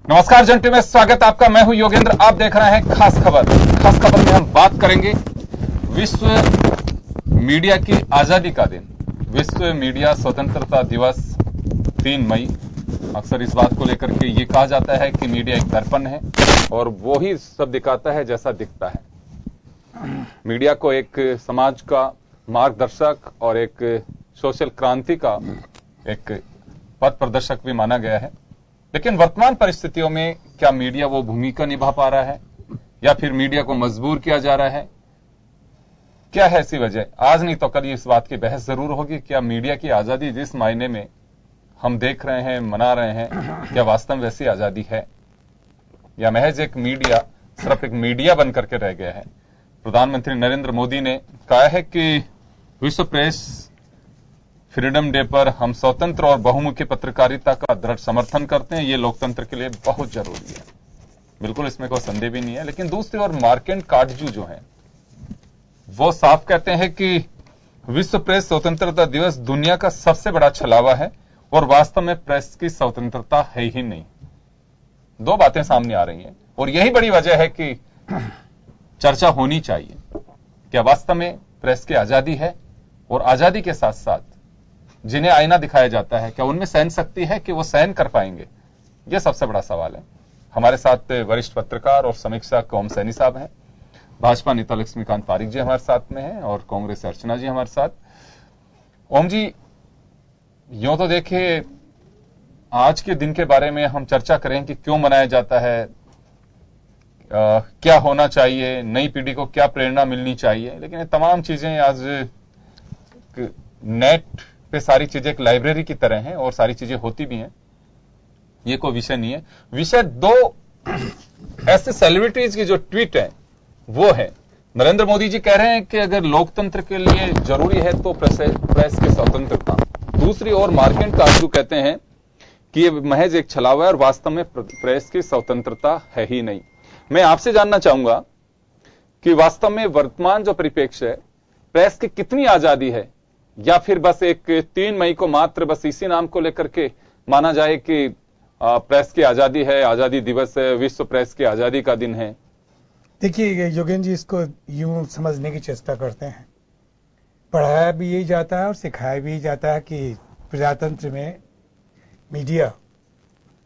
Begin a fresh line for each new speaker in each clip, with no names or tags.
नमस्कार जंटी में स्वागत आपका। मैं हूं योगेंद्र। आप देख रहे हैं खास खबर। खास खबर में हम बात करेंगे विश्व मीडिया की आजादी का दिन, विश्व मीडिया स्वतंत्रता दिवस 3 मई। अक्सर इस बात को लेकर के ये कहा जाता है कि मीडिया एक दर्पण है और वो ही सब दिखाता है जैसा दिखता है। मीडिया को एक समाज का मार्गदर्शक और एक सोशल क्रांति का एक पथ प्रदर्शक भी माना गया है। लेकिन वर्तमान परिस्थितियों में क्या मीडिया वो भूमिका निभा पा रहा है या फिर मीडिया को मजबूर किया जा रहा है? क्या है ऐसी वजह? आज नहीं तो कल इस बात की बहस जरूर होगी। क्या मीडिया की आजादी जिस मायने में हम देख रहे हैं, मना रहे हैं, क्या वास्तव में वैसी आजादी है या महज एक मीडिया सिर्फ एक मीडिया बन करके रह गया है? प्रधानमंत्री नरेंद्र मोदी ने कहा है कि विश्व प्रेस फ्रीडम डे पर हम स्वतंत्र और बहुमुखी पत्रकारिता का दृढ़ समर्थन करते हैं। ये लोकतंत्र के लिए बहुत जरूरी है, बिल्कुल इसमें कोई संदेह भी नहीं है। लेकिन दूसरी ओर मार्केंड काटजू जो है वो साफ कहते हैं कि विश्व प्रेस स्वतंत्रता दिवस दुनिया का सबसे बड़ा छलावा है और वास्तव में प्रेस की स्वतंत्रता है ही नहीं। दो बातें सामने आ रही हैं और यही बड़ी वजह है कि चर्चा होनी चाहिए। क्या वास्तव में प्रेस की आजादी है और आजादी के साथ साथ जिन्हें आईना दिखाया जाता है क्या उनमें सहन शक्ति है कि वो सहन कर पाएंगे? यह सबसे बड़ा सवाल है। हमारे साथ वरिष्ठ पत्रकार और समीक्षक ओम सैनी साहब हैं, भाजपा नेता लक्ष्मीकांत पारिक जी हमारे साथ में हैं और कांग्रेस अर्चना जी हमारे साथ। ओम जी, यूं तो देखिए आज के दिन के बारे में हम चर्चा करें कि क्यों मनाया जाता है, क्या होना चाहिए, नई पीढ़ी को क्या प्रेरणा मिलनी चाहिए, लेकिन ये तमाम चीजें आज नेट पे सारी चीजें एक लाइब्रेरी की तरह हैं और सारी चीजें होती भी हैं। ये कोई विषय नहीं है। विषय दो ऐसे सेलिब्रिटीज की जो ट्वीट है वो है। नरेंद्र मोदी जी कह रहे हैं कि अगर लोकतंत्र के लिए जरूरी है तो प्रेस की स्वतंत्रता। दूसरी ओर मार्केंड काटजू कहते हैं कि ये महज एक छलावा है और वास्तव में प्रेस की स्वतंत्रता है ही नहीं। मैं आपसे जानना चाहूंगा कि वास्तव में वर्तमान जो परिप्रेक्ष्य है, प्रेस की कितनी आजादी है या फिर बस एक 3 मई को मात्र बस इसी नाम को लेकर के माना जाए कि प्रेस की आजादी है, आजादी दिवस है, विश्व प्रेस की आजादी का दिन है?
देखिए योगेंद्र जी, इसको यूं समझने की चेष्टा करते हैं। पढ़ाया भी यही जाता है और सिखाया भी यही जाता है कि प्रजातंत्र में मीडिया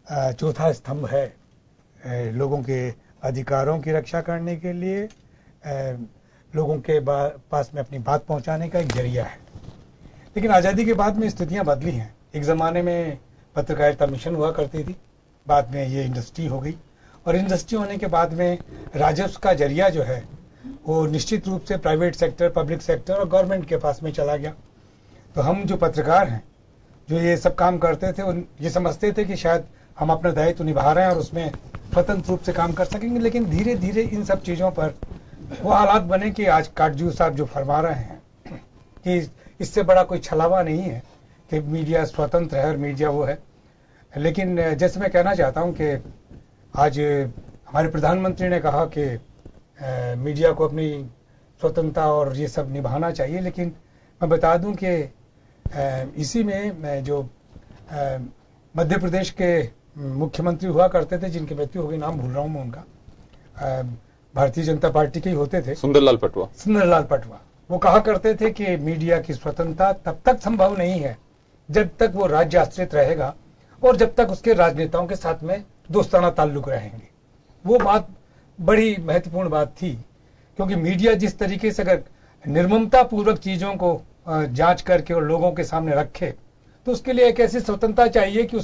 चौथा स्तंभ है। लोगों के अधिकारों की रक्षा करने के लिए, लोगों के पास में अपनी बात पहुंचाने का एक जरिया है। लेकिन आज़ादी के बाद में स्थितियां बदली हैं। एक ज़माने में पत्रकारिता मिशन हुआ करती थी, बाद में ये इंडस्ट्री हो गई और इंडस्ट्री होने के बाद में राजस्व का जरिया जो है वो निश्चित रूप से प्राइवेट सेक्टर, पब्लिक सेक्टर और गवर्नमेंट के पास में चला गया। तो हम जो पत्रकार हैं, जो ये सब काम करते थे, ये समझते थे कि शायद हम अपना दायित्व निभा रहे हैं और उसमें स्वतंत्र रूप से काम कर सकेंगे। लेकिन धीरे धीरे इन सब चीज़ों पर वो हालात बने कि आज काटजू साहब जो फरमा रहे हैं कि इससे बड़ा कोई छलावा नहीं है कि मीडिया स्वतंत्र है और मीडिया वो है। लेकिन जैसे मैं कहना चाहता हूं कि आज हमारे प्रधानमंत्री ने कहा कि मीडिया को अपनी स्वतंत्रता और ये सब निभाना चाहिए। लेकिन मैं बता दूं कि इसी में जो मध्य प्रदेश के मुख्यमंत्री हुआ करते थे, जिनकी मृत्यु हो गई, नाम भूल रहा हूं मैं उनका, भारतीय जनता पार्टी के ही होते थे, सुंदरलाल पटवा। वो कहा करते थे कि मीडिया की स्वतंत्रता तब तक संभव नहीं है जब तक वो राज्य आश्रित रहेगा और जब तक उसके राजनेताओं के साथ में दोस्ताना ताल्लुक रहेंगे। वो बात बड़ी महत्वपूर्ण बात थी, क्योंकि मीडिया जिस तरीके से अगर निर्ममता पूर्वक चीजों को जांच करके और लोगों के सामने रखे, तो उसके लिए एक ऐसी स्वतंत्रता चाहिए कि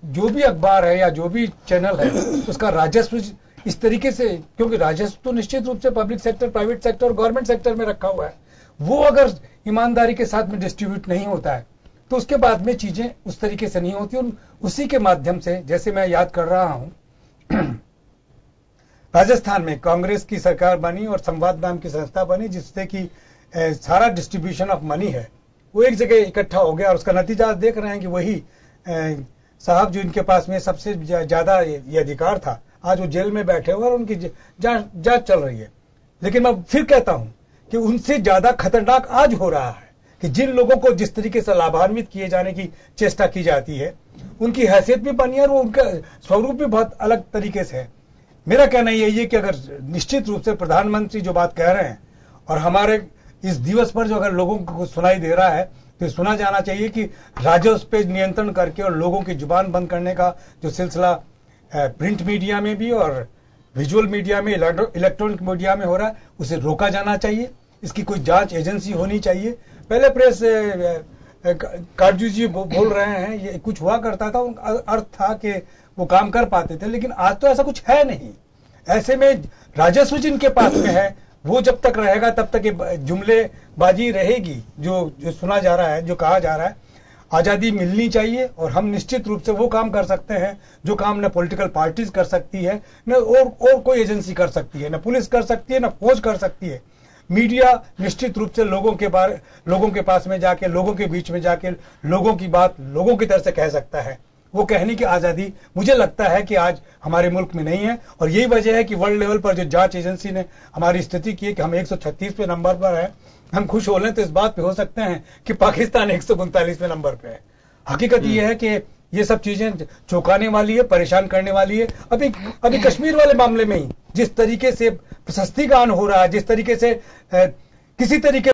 जो भी अखबार है या जो भी चैनल है उसका राजस्व इस तरीके से, क्योंकि राजस्व तो निश्चित रूप से पब्लिक सेक्टर, प्राइवेट सेक्टर और गवर्नमेंट सेक्टर में रखा हुआ है, वो अगर ईमानदारी के साथ में डिस्ट्रीब्यूट नहीं होता है तो उसके बाद में चीजें उस तरीके से नहीं होती। और उसी के माध्यम से, जैसे मैं याद कर रहा हूं, राजस्थान में कांग्रेस की सरकार बनी और संवाद नाम की संस्था बनी, जिससे कि सारा डिस्ट्रीब्यूशन ऑफ मनी है वो एक जगह इकट्ठा हो गया और उसका नतीजा देख रहे हैं कि वही साहब जो इनके पास में सबसे ज्यादा ये अधिकार था, आज वो जेल में बैठे हुए और उनकी जांच चल रही है। लेकिन मैं फिर कहता हूं कि उनसे ज्यादा खतरनाक आज हो रहा है कि जिन लोगों को जिस तरीके से लाभान्वित किए जाने की चेष्टा की जाती है, उनकी हैसियत भी बनी है और उनका स्वरूप भी बहुत अलग तरीके से है। मेरा कहना यही है कि अगर निश्चित रूप से प्रधानमंत्री जो बात कह रहे हैं और हमारे इस दिवस पर जो अगर लोगों को सुनाई दे रहा है तो सुना जाना चाहिए कि राजस्व पे नियंत्रण करके और लोगों की जुबान बंद करने का जो सिलसिला प्रिंट मीडिया में भी और विजुअल मीडिया में, इलेक्ट्रॉनिक मीडिया में हो रहा है, उसे रोका जाना चाहिए। इसकी कोई जांच एजेंसी होनी चाहिए। पहले प्रेस काटजू जी बोल रहे हैं ये कुछ हुआ करता था, उनका अर्थ था कि वो काम कर पाते थे, लेकिन आज तो ऐसा कुछ है नहीं। ऐसे में राजस्व जिनके पास में है वो जब तक रहेगा तब तक ये जुमलेबाजी रहेगी। जो सुना जा रहा है, जो कहा जा रहा है, आजादी मिलनी चाहिए और हम निश्चित रूप से वो काम कर सकते हैं जो काम न पॉलिटिकल पार्टीज कर सकती है, न और कोई एजेंसी कर सकती है, न पुलिस कर सकती है, न फौज कर सकती है। मीडिया निश्चित रूप से लोगों के पास में जाके, लोगों के बीच में जाके लोगों की बात लोगों की तरह से कह सकता है। वो कहने की आजादी मुझे लगता है कि आज हमारे मुल्क में नहीं है और यही वजह है कि वर्ल्ड लेवल पर जो जांच एजेंसी ने हमारी स्थिति की है कि हम 136वें नंबर पर है। हम खुश हो लें तो इस बात पे हो सकते हैं कि पाकिस्तान 139वें नंबर पे है। हकीकत यह है कि ये सब चीजें चौंकाने वाली है, परेशान करने वाली है। अभी कश्मीर वाले मामले में ही जिस तरीके से प्रशस्तिगान हो रहा है, जिस तरीके से किसी तरीके